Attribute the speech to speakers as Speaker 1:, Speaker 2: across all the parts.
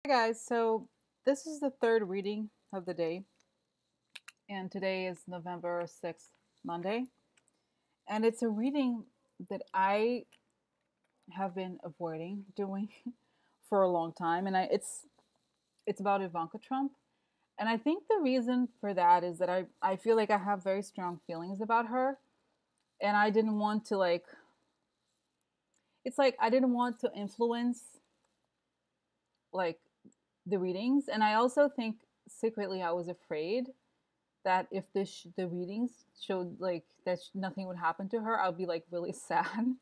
Speaker 1: Hi guys, so this is the third reading of the day, and today is November 6th, Monday, and it's a reading that I have been avoiding doing for a long time, and it's about Ivanka Trump, and I think the reason for that is that I feel like I have very strong feelings about her, and I didn't want to it's like I didn't want to influence like the readings, and I also think secretly I was afraid that if the readings showed like that nothing would happen to her, I'll be like really sad.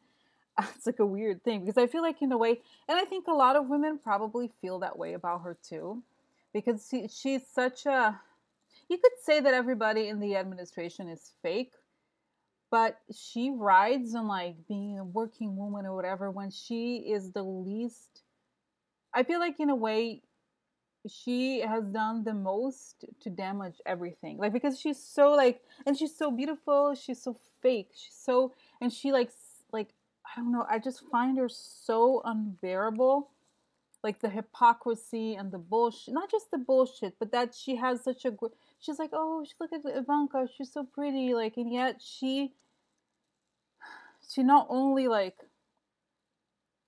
Speaker 1: It's like a weird thing because I feel like in a way, and I think a lot of women probably feel that way about her too, because she's such a. You could say that everybody in the administration is fake, but she rides on like being a working woman or whatever when she is the least. I feel like in a way she has done the most to damage everything, like because she's so like, and she's so beautiful, she's so fake, she's so, and she like I don't know, I just find her so unbearable, like the hypocrisy and the bullshit, not just the bullshit, but that she has such a she's like, oh, she look at Ivanka, she's so pretty, like, and yet she not only like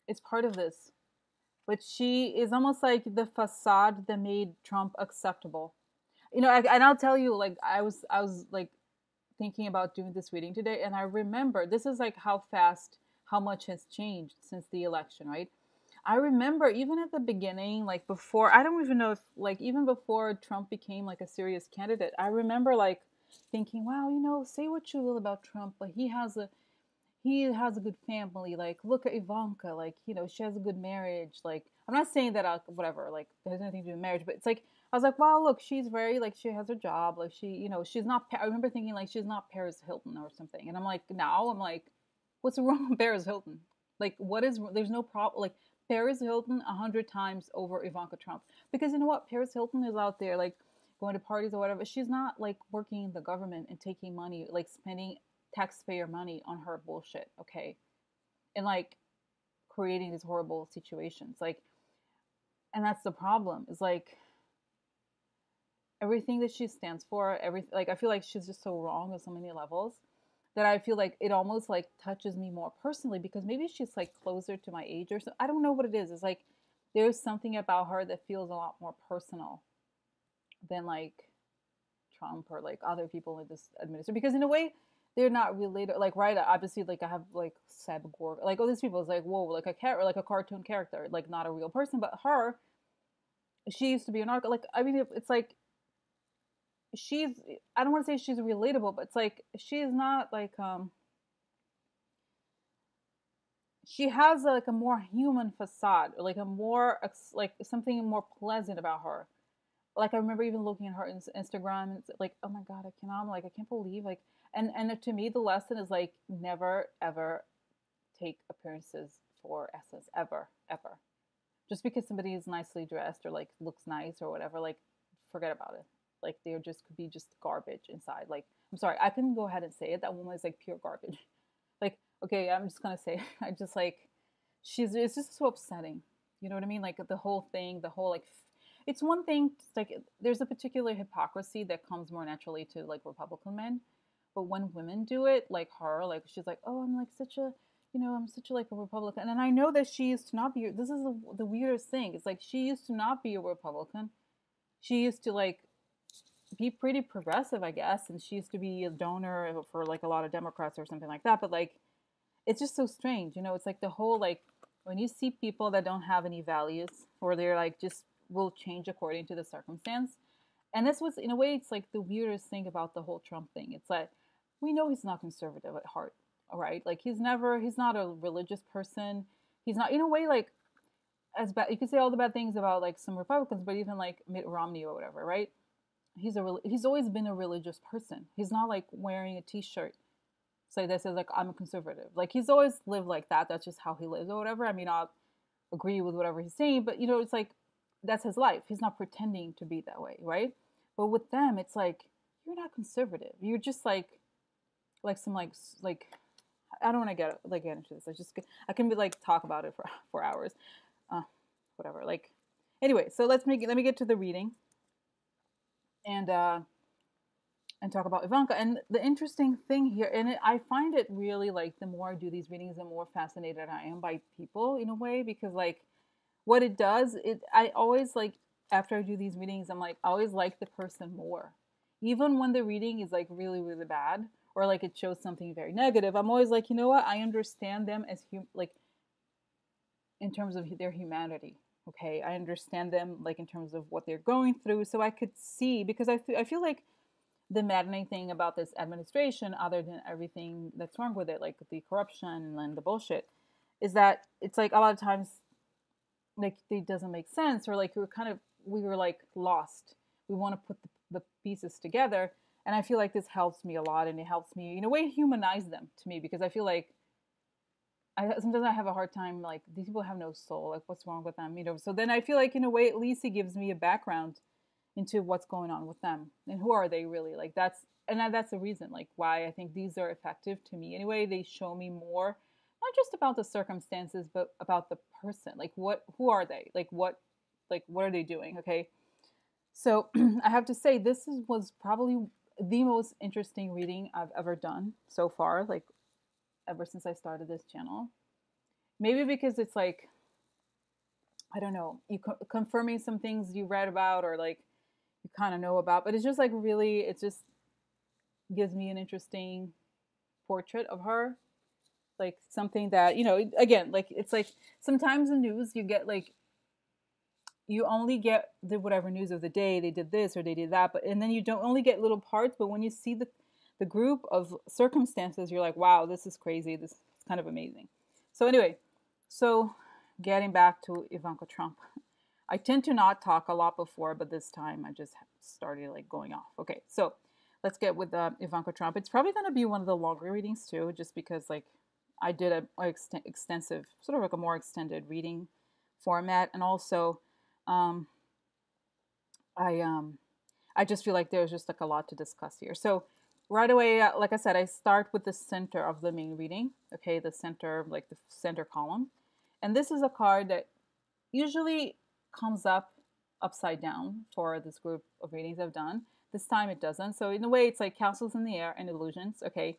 Speaker 1: is part of this, but she is almost like the facade that made Trump acceptable. And I'll tell you, like, I was like thinking about doing this reading today, and I remember this is like how fast, how much has changed since the election, right? I remember even at the beginning, like before, I don't even know if like even before Trump became like a serious candidate, I remember like thinking, wow, say what you will about Trump, but he has a good family. Like, look at Ivanka. Like, she has a good marriage. Like, I'm not saying that whatever. Like, it has nothing to do with marriage, but it's like I was like, wow, look, she's very like she has a job. Like, she's not. I remember thinking like she's not Paris Hilton or something. And I'm like, now I'm like, what's wrong with Paris Hilton? Like, what is? There's no problem. Like, Paris Hilton 100 times over Ivanka Trump, because you know what? Paris Hilton is out there like going to parties or whatever. She's not like working in the government and taking money, like spending taxpayer money on her bullshit, okay? And like creating these horrible situations. Like, and that's the problem. Is like everything that she stands for, everything, like I feel like she's just so wrong on so many levels that I feel like it almost like touches me more personally because maybe she's like closer to my age or so. I don't know what it is. It's like there's something about her that feels a lot more personal than like Trump or like other people in this administration, because in a way they're not related. Like, right, obviously, like I have like Seb Gore, like all these people is like, whoa, like a like a cartoon character, like not a real person. But her, she used to be an arc. Like, I mean, it's like she's. I don't want to say she's relatable, but it's like she's not like she has like a more human facade, or like a more like something more pleasant about her. Like I remember even looking at her Instagram and it's like, oh my god, I cannot. I'm like, I can't believe like, and to me the lesson is like never ever take appearances for essence, ever ever. Just because somebody is nicely dressed or like looks nice or whatever, like forget about it. Like they just could be just garbage inside. Like, I'm sorry, I can go ahead and say it. That woman is like pure garbage. Like, okay, I'm just gonna say it. I just like she's it's just so upsetting. You know what I mean? Like the whole thing, the whole like it's one thing like there's a particular hypocrisy that comes more naturally to like Republican men, but when women do it, like her, like she's like, oh, I'm like such a, I'm such a, like a Republican, and I know that she used to not be. This is the weirdest thing. It's like she used to not be a Republican. She used to like be pretty progressive, I guess, and she used to be a donor for like a lot of Democrats or something like that. But like it's just so strange, it's like the whole like when you see people that don't have any values or they're like just will change according to the circumstance. And this was in a way it's like the weirdest thing about the whole Trump thing. It's like we know he's not conservative at heart, all right? Like he's not a religious person. He's not in a way like as bad. You could say all the bad things about like some Republicans, but even like Mitt Romney or whatever, right? He's always been a religious person. He's not like wearing a T-shirt say that says like I'm a conservative. Like he's always lived like that. That's just how he lives or whatever. I mean, I'll agree with whatever he's saying, but it's like that's his life. He's not pretending to be that way, right? But with them, it's like you're not conservative. You're just like some like I don't want to get into this. I can be like talk about it for hours, uh, whatever. Like Anyway, so let me get to the reading and talk about Ivanka. And the interesting thing here, and I find it really like the more I do these readings, the more fascinated I am by people in a way, because like what it does, I always like after I do these readings, I'm like I always like the person more, even when the reading is like really really bad or like it shows something very negative. I'm always like, you know what? I understand them as like in terms of their humanity. Okay, I understand them like in terms of what they're going through, so I could see because I feel like the maddening thing about this administration, other than everything that's wrong with it, like the corruption and the bullshit, is that it's like a lot of times like it doesn't make sense, or like we were like lost. We want to put the pieces together, and I feel like this helps me a lot, and it helps me in a way humanize them to me because I feel like sometimes I have a hard time like these people have no soul. Like what's wrong with them, you know? So then I feel like in a way at least it gives me a background into what's going on with them and who are they really. Like that's the reason like why I think these are effective to me. Anyway, they show me more not just about the circumstances but about the person. Like who are they? Like what are they doing? Okay. So I have to say was probably the most interesting reading I've ever done so far, like ever since I started this channel. Maybe because it's like I don't know, you confirming some things you read about or like you kind of know about, but it's just like really, it just gives me an interesting portrait of her, like something that again, like it's like sometimes in news you get like you only get the whatever news of the day, they did this or they did that, but and then you don't only get little parts, but when you see the group of circumstances, you're like, wow, this is crazy, this is kind of amazing. So anyway, so getting back to Ivanka Trump. I tend to not talk a lot before, but this time I just started like going off. Okay, so let's get with Ivanka Trump. It's probably going to be one of the longer readings too, just because like I did a extensive, sort of like a more extended reading format, and also um, I I just feel like there's just like a lot to discuss here. So right away, like I said, I start with the center of the main reading. Okay, the center, like the center column, and this is a card that usually comes up upside down for this group of readings I've done. This time it doesn't. So in a way, it's like castles in the air and illusions. Okay,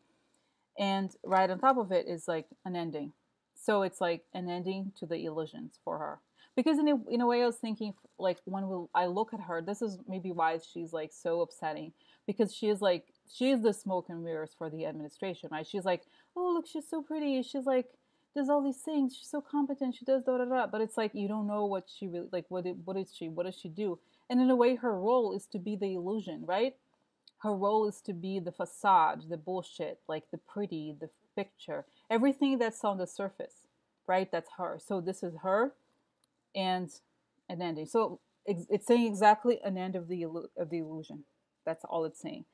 Speaker 1: and right on top of it is like an ending. So it's like an ending to the illusions for her. Because in a way, I was thinking like I look at her, this is maybe why she's like so upsetting, because she is the smoke and mirrors for the administration, right? She's like, oh look, she's so pretty. She's like does all these things. She's so competent. She does da da da. But it's like you don't know what she really like. What is she? What does she do? And in a way, her role is to be the illusion, right? Her role is to be the facade, the bullshit, like the pretty, the picture, everything that's on the surface, right? That's her. So this is her, and an ending. So it's saying exactly an end of the illusion. That's all it's saying.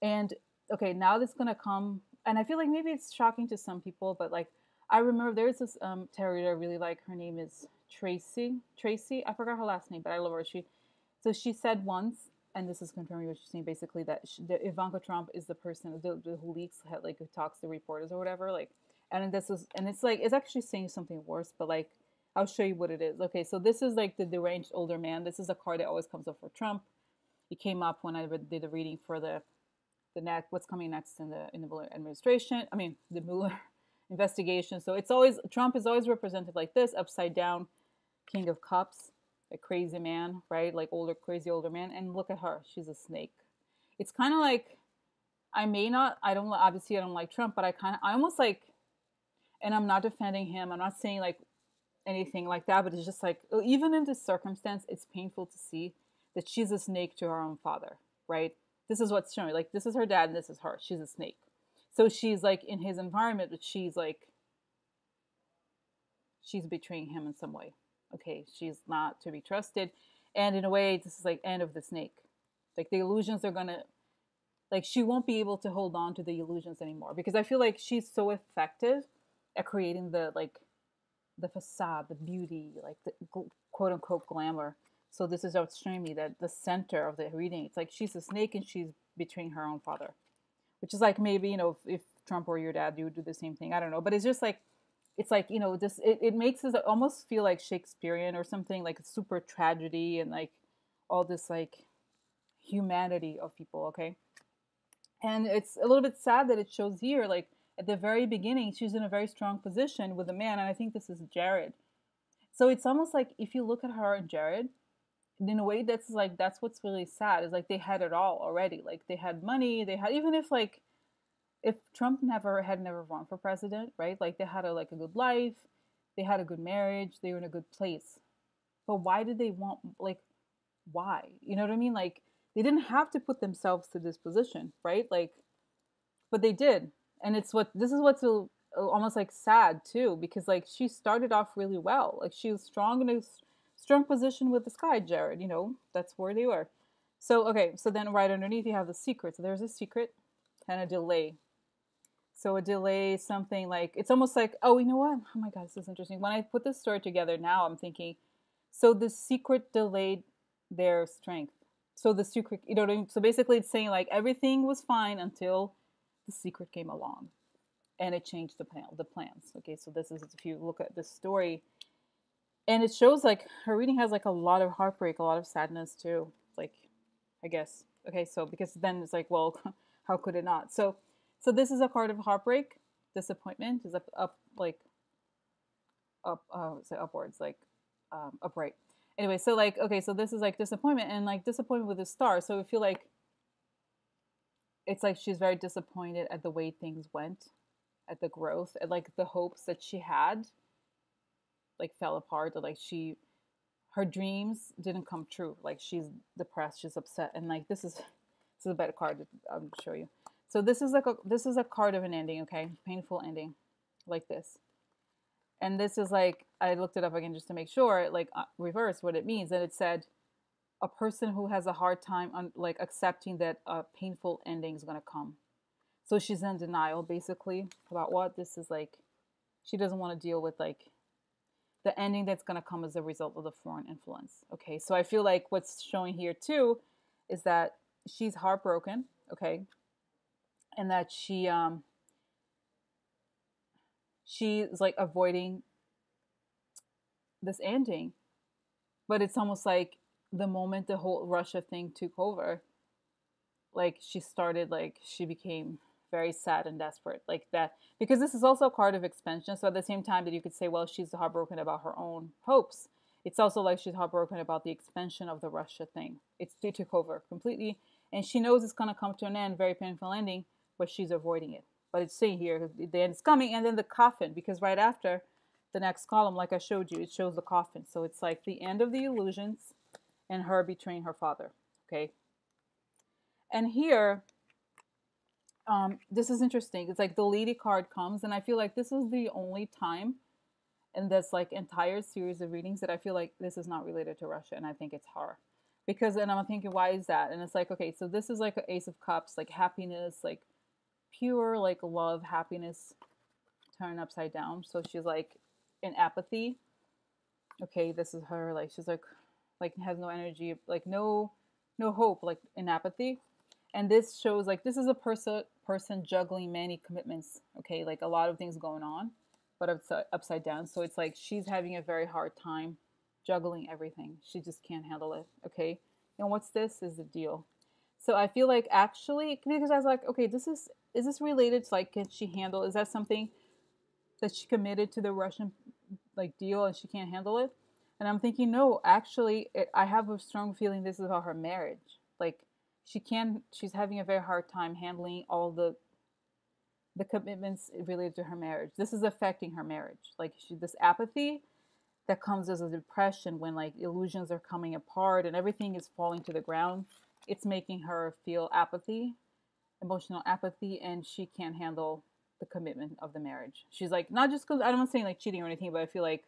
Speaker 1: And okay, now that's gonna come, and I feel like maybe it's shocking to some people, but like I remember there's this tarot reader I really like. Her name is Tracy. Tracy, I forgot her last name, but I love her. She said once, and this is confirming what she's saying, basically that that Ivanka Trump is the person who leaks, like who talks to reporters or whatever, like, and this is, and it's like it's actually saying something worse, but like I'll show you what it is. Okay, so this is like the deranged older man. This is a card that always comes up for Trump. It came up when I did the reading for the next what's coming next in the Mueller administration. I mean the Mueller investigation. So it's always Trump is always represented like this, upside down, King of Cups, a crazy man, right? Like crazy older man. And look at her, she's a snake. It's kind of like I don't obviously I don't like Trump, but I almost like, and I'm not defending him. I'm not saying like anything like that, but it's just like even in this circumstance, it's painful to see that she's a snake to her own father, right? This is what's showing. Like this is her dad, and this is her. She's a snake. So she's like in his environment, but she's betraying him in some way. Okay, she's not to be trusted, and in a way, this is like end of the snake. Like the illusions are gonna, like she won't be able to hold on to the illusions anymore because I feel like she's so effective at creating the facade, the beauty, like the quote unquote glamour. So this is what's showing me that the center of the reading, it's like she's a snake and she's betraying her own father, which is like maybe if Trump were your dad, you would do the same thing. I don't know, but it's just like it's like, you know, just it makes us almost feel like Shakespearean or something, like a super tragedy and like all this like humanity of people, okay? And it's a little bit sad that it shows here, like at the very beginning, she's in a very strong position with a man, and I think this is Jared. So it's almost like if you look at her and Jared, in a way that's like that's what's really sad is like they had it all already. Like they had money, they had even if like if Trump never run for president, right? Like they had a like a good life, they had a good marriage, they were in a good place. But why did they want like why? You know what I mean? Like they didn't have to put themselves to this position, right? Like but they did. And it's what this is what's almost like sad too because like she started off really well. Like she was strong in a strong position with this guy Jared, you know. That's where they were. So okay, so then right underneath you have the secret. So there's a secret and a delay. So a delay, something like it's almost like, oh, you know what? Oh my god, this is interesting. When I put this story together now, I'm thinking, so the secret delayed their strength. So the secret, you know what I mean? So basically, it's saying like everything was fine until the secret came along, and it changed the plans. Okay, so this is if you look at this story, and it shows like her reading has like a lot of heartbreak, a lot of sadness too. Like, I guess okay, so because then it's like, well, how could it not? So this is a card of heartbreak, disappointment is up like up say upwards like upright. Anyway, so like okay, so this is like disappointment and like disappointment with a star. So I feel like it's like she's very disappointed at the way things went, at the growth, at like the hopes that she had like fell apart, or like she her dreams didn't come true. Like she's depressed, she's upset, and like this is a better card I'll show you. So this is a card of an ending, okay? Painful ending, like this. And this is like I looked it up again just to make sure, like reverse what it means, and it said a person who has a hard time on like accepting that a painful ending is gonna come. So she's in denial basically about what this is like. She doesn't want to deal with like the ending that's gonna come as a result of the foreign influence. Okay, so I feel like what's showing here too is that she's heartbroken. Okay, and that she's like avoiding this ending, but it's almost like the moment the whole Russia thing took over, like she started like she became very sad and desperate like that because this is also a card of expansion. So at the same time that you could say, well, she's heartbroken about her own hopes, it's also like she's heartbroken about the expansion of the Russia thing. It took over completely, and she knows it's gonna come to an end, very painful ending, but she's avoiding it. But it's saying here the end is coming, and then the coffin, because right after the next column, like I showed you, it shows the coffin. So it's like the end of the illusions and her betraying her father. Okay, and here this is interesting. It's like the lady card comes, and I feel like this is the only time in this like entire series of readings that I feel like this is not related to Russia, and I think it's her. Because and I'm thinking, why is that? And it's like, okay, so this is like an Ace of Cups, like happiness, like pure like love, happiness turned upside down. So she's like in apathy. Okay, this is her, like she's like has no energy, like no hope, like in apathy. And this shows like this is a person juggling many commitments. Okay, like a lot of things going on, but upside down. So it's like she's having a very hard time juggling everything. She just can't handle it. Okay, and what's this is the deal. So I feel like actually because I was like, okay, is this related to like can she handle? Is that something that she committed to the Russian like deal and she can't handle it? And I'm thinking, no, actually, I have a strong feeling this is about her marriage. Like she's having a very hard time handling all the commitments related to her marriage. This is affecting her marriage. Like this apathy that comes as a depression when like illusions are coming apart and everything is falling to the ground. It's making her feel apathy, emotional apathy, and she can't handle the commitment of the marriage. She's like, not just because I'm not saying like cheating or anything, but I feel like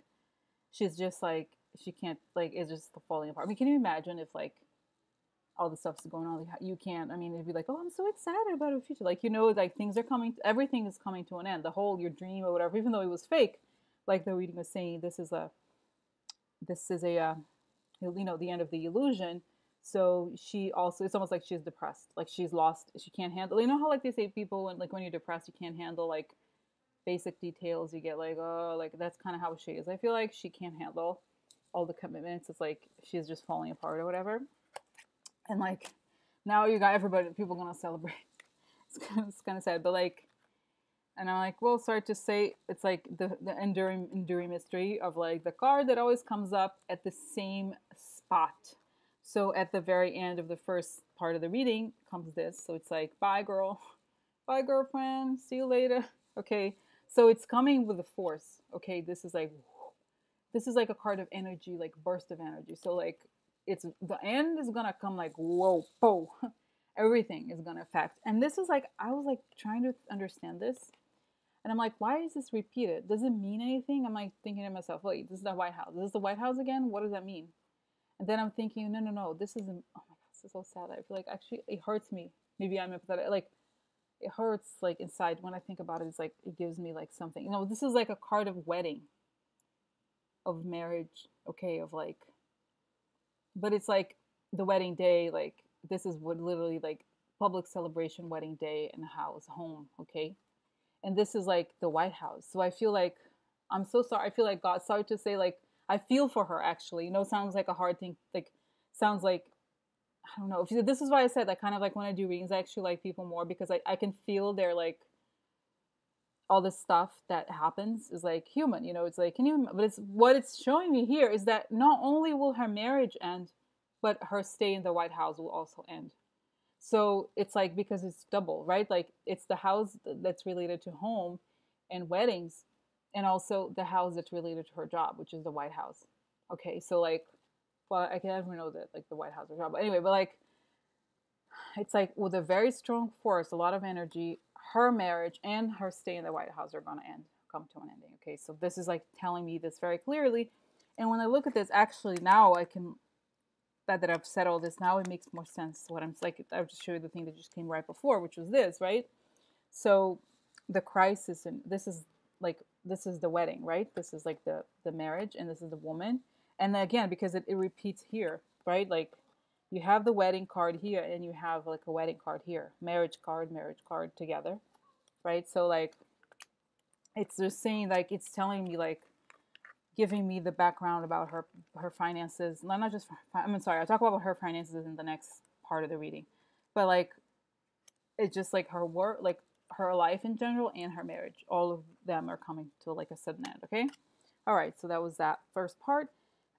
Speaker 1: she's just like she can't like it's just falling apart. I mean, can you imagine if like all the stuff's going on? Like, you can't. I mean, it'd be like, oh, I'm so excited about the future. Like like things are coming. Everything is coming to an end. The whole your dream or whatever, even though it was fake, like the reading was saying, this is a the end of the illusion. So she also it's almost like she's depressed, like she's lost, she can't handle. You know how like they say people when you're depressed you can't handle like basic details, you get like, oh, like that's kind of how she is. I feel like she can't handle all the commitments. It's like she's just falling apart or whatever. And like now you got everybody, people gonna celebrate. It's kind of sad, but like, and I'm like, well, sorry to say, it's like the enduring mystery of like the card that always comes up at the same spot. So at the very end of the first part of the reading comes this. So it's like, bye girl, bye girlfriend, see you later. Okay, so it's coming with a force. Okay, this is like a card of energy, like burst of energy. So like it's the end is gonna come like whoa, po. Everything is gonna affect. And this is like I was like trying to understand this, and I'm like, why is this repeated? Does it mean anything? I'm like thinking to myself, wait, this is the White House. This is the White House again? What does that mean? And then I'm thinking, no, no, no, this isn't. Oh my god, this is so sad. I feel like actually it hurts me. Maybe I'm empathetic. Like it hurts like inside when I think about it. It's like it gives me like something. You know, this is like a card of wedding, of marriage. Okay, of like, but it's like the wedding day. Like this is what literally like public celebration wedding day in a house, home. Okay, and this is like the White House. So I feel like I'm so sorry. I feel like God. Sorry to say, like I feel for her. Actually, you know, it sounds like a hard thing. Like sounds like I don't know. If this is why I said that kind of like when I do readings, I actually like people more because I can feel their like all this stuff that happens is like human. You know, it's like can you? But it's what it's showing me here is that not only will her marriage end, but her stay in the White House will also end. So it's like because it's double, right? Like it's the house that's related to home and weddings, and also the house that's related to her job, which is the White House. Okay, so like, well, I can never know that like the White House or job, but anyway, but like it's like with a very strong force, a lot of energy, her marriage and her stay in the White House are going to end, come to an ending. Okay, so this is like telling me this very clearly, and when I look at this, actually now I can that I've said all this now, it makes more sense. What I'm like, I'll just show you the thing that just came right before, which was this, right? So the crisis, and this is like this is the wedding, right? This is like the marriage, and this is the woman. And then again, because it repeats here, right? Like you have the wedding card here, and you have like a wedding card here, marriage card together, right? So like it's just saying like it's telling me like giving me the background about her finances. Not just I'm sorry, I'll talk about her finances in the next part of the reading, but like it's just like her work, like her life in general and her marriage. All of them are coming to like a sudden end. Okay, all right. So that was that first part.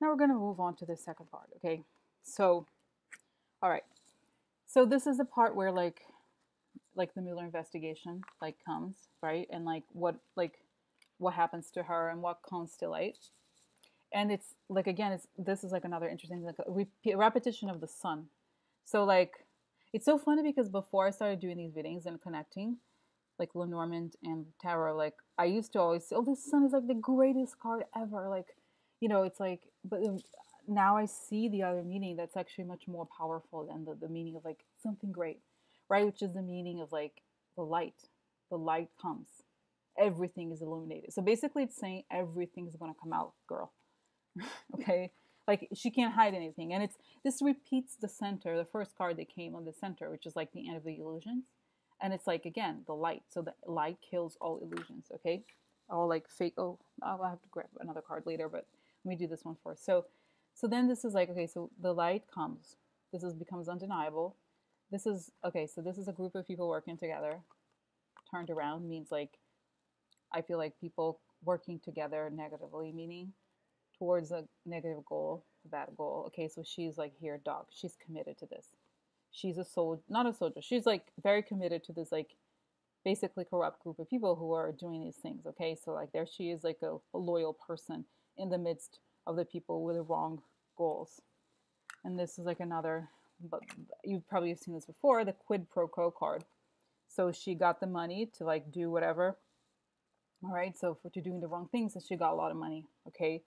Speaker 1: Now we're gonna move on to the second part. Okay, so all right. So this is the part where like the Mueller investigation like comes right, and like what happens to her and what comes to light. And it's like again it's this is like another interesting like repetition of the sun. So like it's so funny because before I started doing these readings and connecting like Lenormand and tarot, like I used to always say, oh, this sun is like the greatest card ever, like you know it's like but now I see the other meaning that's actually much more powerful than the meaning of like something great, right? Which is the meaning of like the light comes, everything is illuminated. So basically it's saying everything's gonna come out, girl. Okay, like she can't hide anything, and it's this repeats the center, the first card that came on the center, which is like the end of the illusions, and it's like again the light. So the light kills all illusions. Okay, all like fake. Oh, I'll have to grab another card later, but let me do this one first. So then this is like okay, so the light comes, this is becomes undeniable. This is okay, so this is a group of people working together. Turned around means like I feel like people working together negatively, meaning towards a negative goal, that goal. Okay, so she's like here, dog. She's committed to this. She's a soldier, not a soldier. She's like very committed to this, like basically corrupt group of people who are doing these things. Okay, so like there she is, like a loyal person in the midst of the people with the wrong goals. And this is like another, but you've probably seen this before, the quid pro quo card. So she got the money to like do whatever. All right, so for to doing the wrong things, and she got a lot of money. Okay,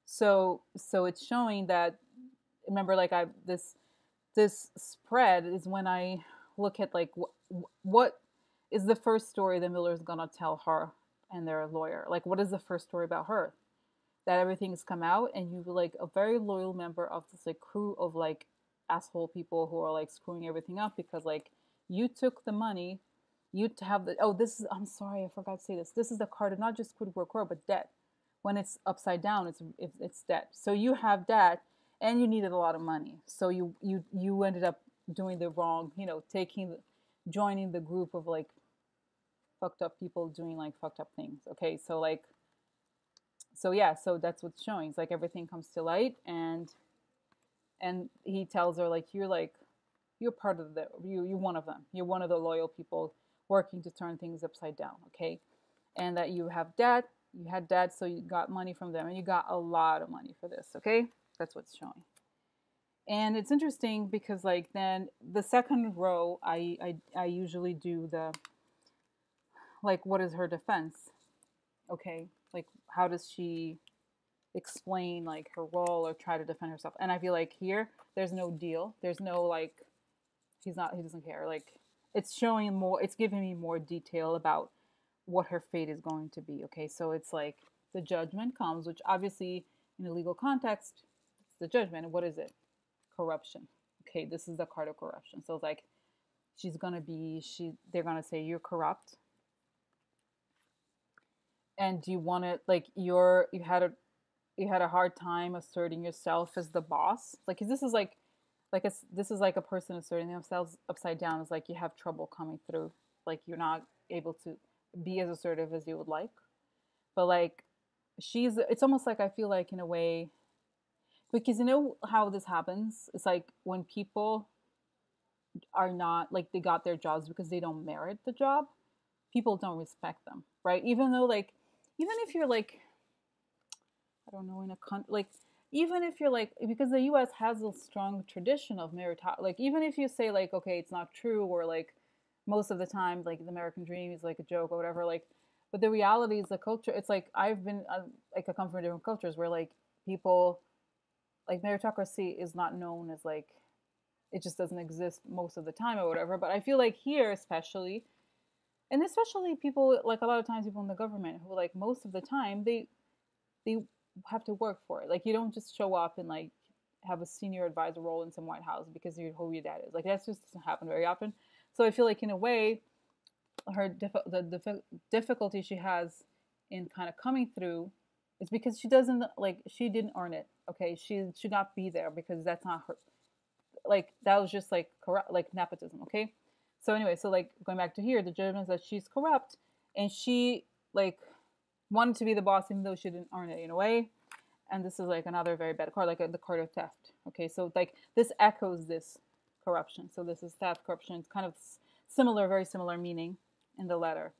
Speaker 1: so it's showing that remember like I this spread is when I look at like what is the first story the Miller's gonna tell her and their lawyer, like what is the first story about her, that everything's come out and you like a very loyal member of this like crew of like asshole people who are like screwing everything up because like you took the money, You to have the, oh, this is, I'm sorry, I forgot to say this. This is the card of not just quid pro quo, but debt. When it's upside down, it's debt. So you have debt, and you needed a lot of money. So you ended up doing the wrong, joining the group of like fucked up people doing like fucked up things. Okay, so like, so yeah, so that's what's showing. It's like everything comes to light, and he tells her like you're part of you're one of them. You're one of the loyal people working to turn things upside down. Okay, and that you have debt. You had debt, so you got money from them, and you got a lot of money for this. Okay, that's what's showing. And it's interesting because like then the second row, I usually do the like what is her defense? Okay, like how does she explain like her role or try to defend herself? And I feel like here there's no deal. There's no like he doesn't care. Like it's showing more, it's giving me more detail about what her fate is going to be. Okay, so it's like the judgment comes, which obviously in a legal context, it's the judgment. And what is it? Corruption. Okay, this is the card of corruption. So it's like they're gonna say you're corrupt, and you want to like you had a hard time asserting yourself as the boss. Like this is this is like a person asserting themselves upside down. It's like you have trouble coming through. Like you're not able to be as assertive as you would like. But like it's almost like I feel like in a way, because you know how this happens. It's like when people are not like they got their jobs because they don't merit the job, people don't respect them, right? Even though like even if you're like I don't know in a country like even if you're like because the U.S. has a strong tradition of meritocracy. Like even if you say like okay it's not true or like most of the time like the American dream is like a joke or whatever like but the reality is the culture. It's like I've been like I come from different cultures where like people like meritocracy is not known as like it just doesn't exist most of the time or whatever. But I feel like here especially and especially people like a lot of times people in the government who like most of the time they have to work for it. Like you don't just show up and like have a senior advisor role in some White House because you're who your dad is. Like that just doesn't happen very often. So I feel like in a way, the difficulty she has in kind of coming through is because she doesn't like she didn't earn it. Okay, she should not be there because that's not her. Like that was just like corrupt, like nepotism. Okay, so anyway, so like going back to here, the judgment is that she's corrupt and she like wanted to be the boss even though she didn't earn it in a way. And this is like another very bad card, like the card of theft. Okay, so like this echoes this corruption. So this is theft, corruption. It's kind of similar, very similar meaning in the letter.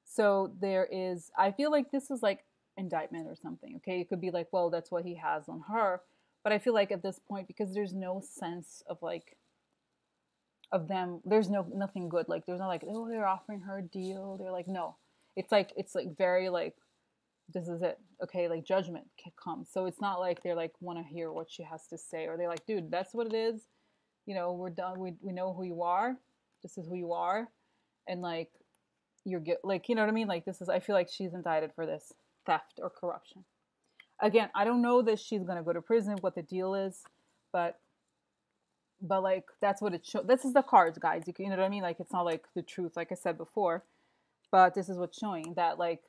Speaker 1: So there is, I feel like this is like indictment or something. Okay, it could be like, well, that's what he has on her. But I feel like at this point, because there's no sense of like of them, there's nothing good. Like there's not like, oh, they're offering her a deal. They're like, no. It's like very like this is it. Okay, like judgment comes. So it's not like they're like want to hear what she has to say or they're like, dude, that's what it is. You know, we're done. We know who you are. This is who you are. And like you're like, you know what I mean? Like this is I feel like she's indicted for this theft or corruption. Again, I don't know that she's going to go to prison, what the deal is, but like that's what it shows. This is the cards, guys. You know what I mean? Like it's not like the truth like I said before, but this is what's showing that like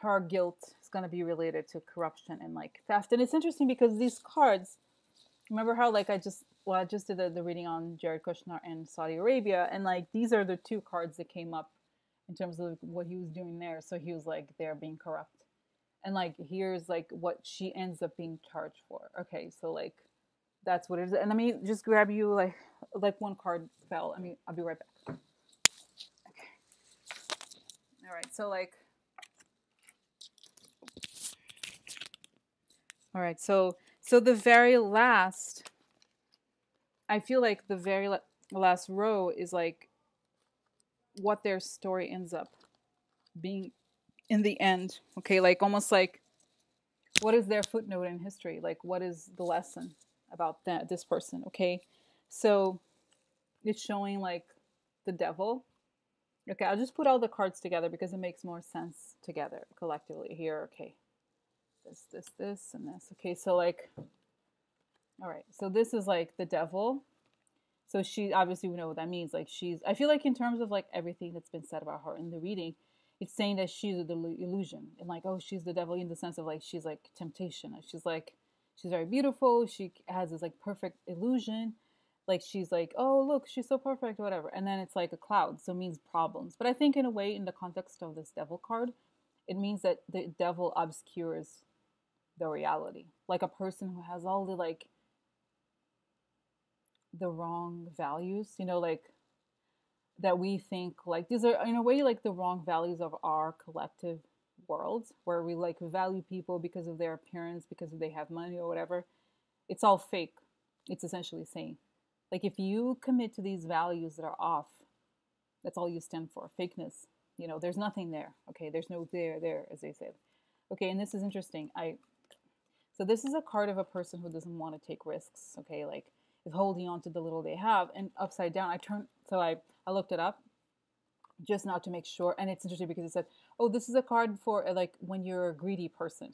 Speaker 1: her guilt is going to be related to corruption and like theft. And it's interesting because these cards, remember how like I just did the reading on Jared Kushner and Saudi Arabia, and like these are the two cards that came up in terms of what he was doing there. So he was like they're being corrupt, and like here's like what she ends up being charged for. Okay, so like that's what it is. And let me just grab you like one card fell. I mean, I'll be right back. Okay. All right. So like. All right. So the very last. I feel like the very last row is like what their story ends up being in the end. Okay, like almost like what is their footnote in history? Like what is the lesson about this person? Okay, so it's showing like the devil. Okay, I'll just put all the cards together because it makes more sense together collectively here. Okay, this, and this. Okay, so like, all right, so this is like the devil. So she obviously, we know what that means. Like she's, I feel like in terms of like everything that's been said about her in the reading, it's saying that she's the illusion and like, oh, she's the devil in the sense of like she's like temptation. She's like, she's very beautiful. She has this like perfect illusion. Like she's like, oh look, she's so perfect, whatever. And then it's like a cloud, so it means problems. But I think in a way, in the context of this devil card, it means that the devil obscures the reality. Like a person who has all the like the wrong values, you know, like that we think like these are in a way like the wrong values of our collective world where we like value people because of their appearance, because they have money or whatever. It's all fake. It's essentially saying like if you commit to these values that are off, that's all you stand for. Fakeness. You know, there's nothing there. Okay, there's no there, as they said. Okay, and this is interesting. So this is a card of a person who doesn't want to take risks. Okay, like is holding on to the little they have. And upside down, I looked it up just now to make sure. And it's interesting because it said, oh, this is a card for like when you're a greedy person,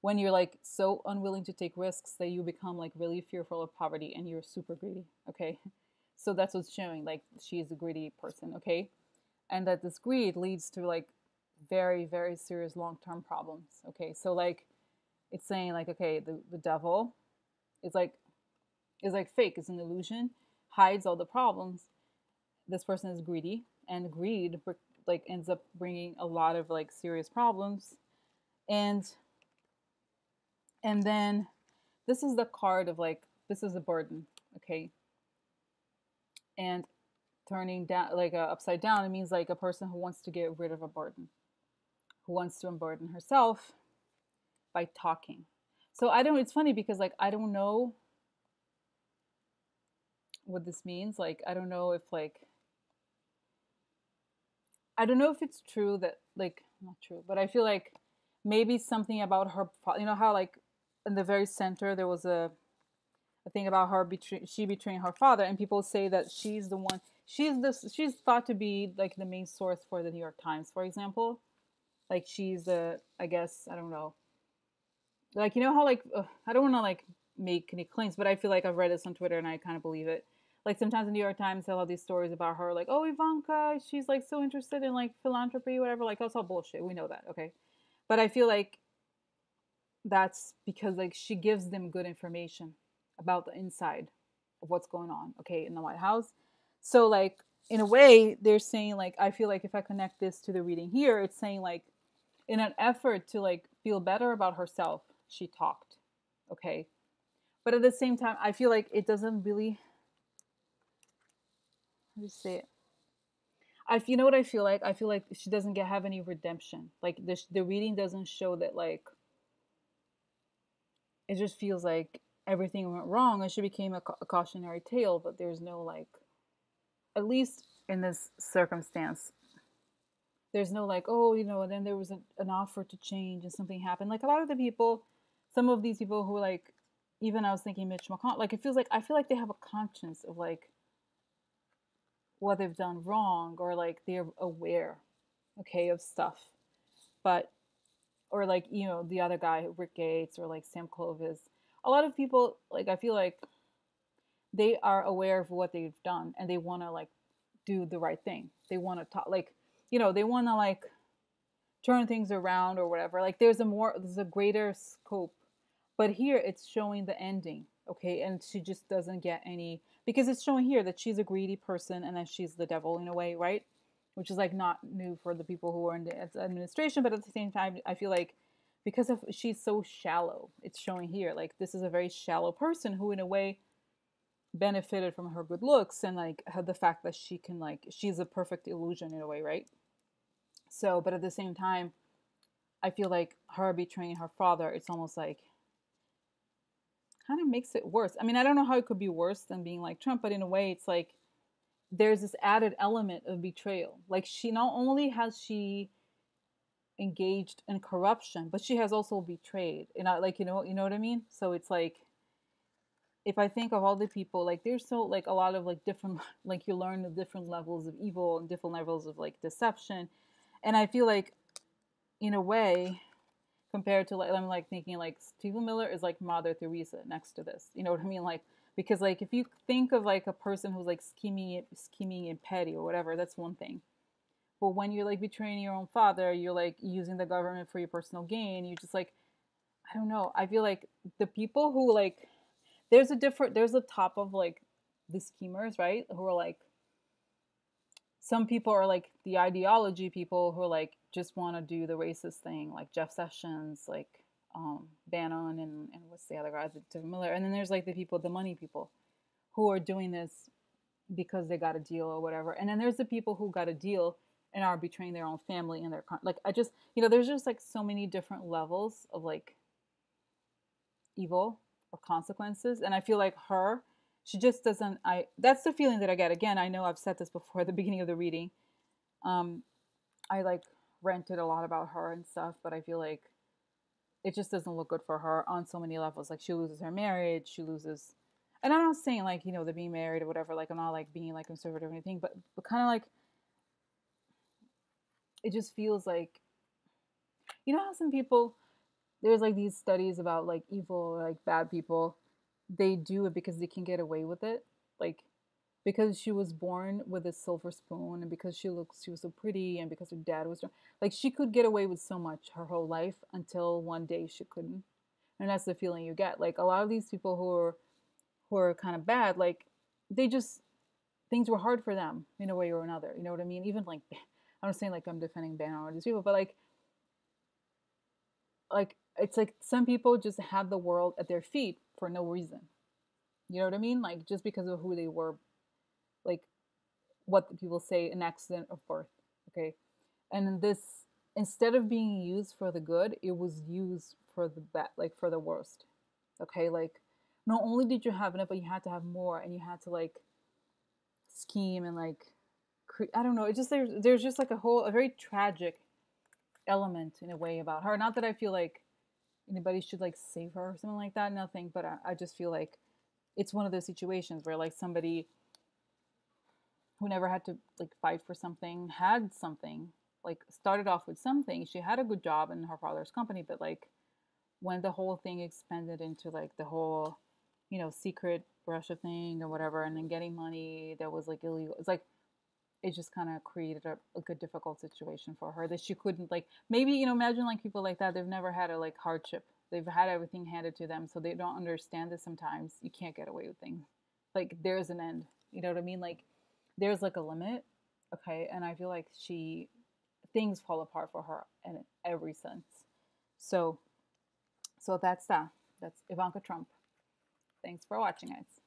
Speaker 1: when you're like so unwilling to take risks that you become like really fearful of poverty and you're super greedy. Okay, so that's what's showing. Like she is a greedy person. Okay, and that this greed leads to like very very serious long-term problems. Okay, so like it's saying like okay, the devil is like fake, it's an illusion, hides all the problems. This person is greedy, and greed like ends up bringing a lot of like serious problems. And and then this is the card of like this is a burden. Okay, and turning down like upside down, it means like a person who wants to get rid of a burden, who wants to unburden herself by talking. So I don't, it's funny because like I don't know what this means. Like I don't know if like I don't know if it's true that like not true, but I feel like maybe something about her. You know how like in the very center there was a thing about her she betraying her father, and people say that she's the one. She's thought to be like the main source for the New York Times, for example. Like she's the I guess I don't know. Like you know how like I don't want to like make any claims, but I feel like I've read this on Twitter and I kind of believe it. Like sometimes the New York Times tell all these stories about her, like oh Ivanka, she's like so interested in like philanthropy, whatever. Like that's all bullshit. We know that, okay? But I feel like that's because like she gives them good information about the inside of what's going on, okay, in the White House. So like in a way, they're saying like I feel like if I connect this to the reading here, it's saying like in an effort to like feel better about herself, she talked, okay. But at the same time, I feel like it doesn't really. How do you say it? You know what I feel like? I feel like she doesn't have any redemption. Like the reading doesn't show that like it just feels like everything went wrong and she became a cautionary tale, but there's no like at least in this circumstance there's no like oh you know and then there was an offer to change and something happened. Like a lot of the people, some of these people who like even I was thinking Mitch McConnell, like it feels like I feel like they have a conscience of like what they've done wrong or like they're aware, okay, of stuff. But or like you know the other guy Rick Gates or like Sam Clovis, a lot of people like I feel like they are aware of what they've done and they want to like do the right thing. They want to talk like you know they want to like turn things around or whatever. Like there's a greater scope. But here it's showing the ending, okay? And she just doesn't get any because it's showing here that she's a greedy person and that she's the devil in a way, right? Which is like not new for the people who are in the administration, but at the same time, I feel like because of she's so shallow, it's showing here like this is a very shallow person who in a way benefited from her good looks and like the fact that she can like she's a perfect illusion in a way, right? So, but at the same time, I feel like her betraying her father, it's almost like kind of makes it worse. I mean, I don't know how it could be worse than being like Trump, but in a way, it's like there's this added element of betrayal. Like she not only has she engaged in corruption, but she has also betrayed. And I, like you know what I mean. So it's like if I think of all the people, like there's so like a lot of like different, like you learn the different levels of evil and different levels of like deception, and I feel like in a way compared to like I'm like thinking like Stephen Miller is like Mother Teresa next to this. You know what I mean? Like because like if you think of like a person who's like scheming and petty or whatever, that's one thing. But when you're like betraying your own father, you're like using the government for your personal gain. You just like I don't know. I feel like the people who like there's a top of like the schemers, right? Who are like some people are like the ideology people who are like just want to do the racist thing, like Jeff Sessions, like Bannon, and what's the other guy, Tim Miller. And then there's like the people, the money people, who are doing this because they got a deal or whatever. And then there's the people who got a deal and are betraying their own family and their like I just there's just like so many different levels of like evil or consequences. And I feel like her, she just doesn't. I That's the feeling that I get. Again, I know I've said this before at the beginning of the reading. Um, I like ranted a lot about her and stuff, but I feel like it just doesn't look good for her on so many levels. Like she loses her marriage, she loses. And I'm not saying like they're being married or whatever. Like I'm not like being like conservative or anything, but kind of like it just feels like how some people there's like these studies about like evil or like bad people, they do it because they can get away with it, like because she was born with a silver spoon and because she was so pretty and because her dad was like she could get away with so much her whole life until one day she couldn't. And that's the feeling you get. Like a lot of these people who are kind of bad, like they just things were hard for them in a way or another. You know what I mean? Even like I'm not saying like I'm defending ban on these people, but like it's like some people just had the world at their feet for no reason. You know what I mean? Like just because of who they were, like what the people say, an accident of birth. Okay. And in this, instead of being used for the good, it was used for the bad, like for the worst. Okay. Like not only did you have enough, but you had to have more and you had to like scheme and like, I don't know. It just, there's just like a very tragic element in a way about her. Not that I feel like anybody should like save her or something like that. Nothing. But I just feel like it's one of those situations where like somebody who never had to like fight for something had something, like started off with something. She had a good job in her father's company, but like when the whole thing expanded into like the whole secret Russia thing or whatever, and then getting money that was like illegal, it's like it just kind of created a good difficult situation for her that she couldn't like maybe imagine like people like that, they've never had a like hardship, they've had everything handed to them, so they don't understand that sometimes you can't get away with things, like there's an end, you know what I mean, like there's like a limit. Okay. And I feel like things fall apart for her in every sense. So that's Ivanka Trump. Thanks for watching, guys.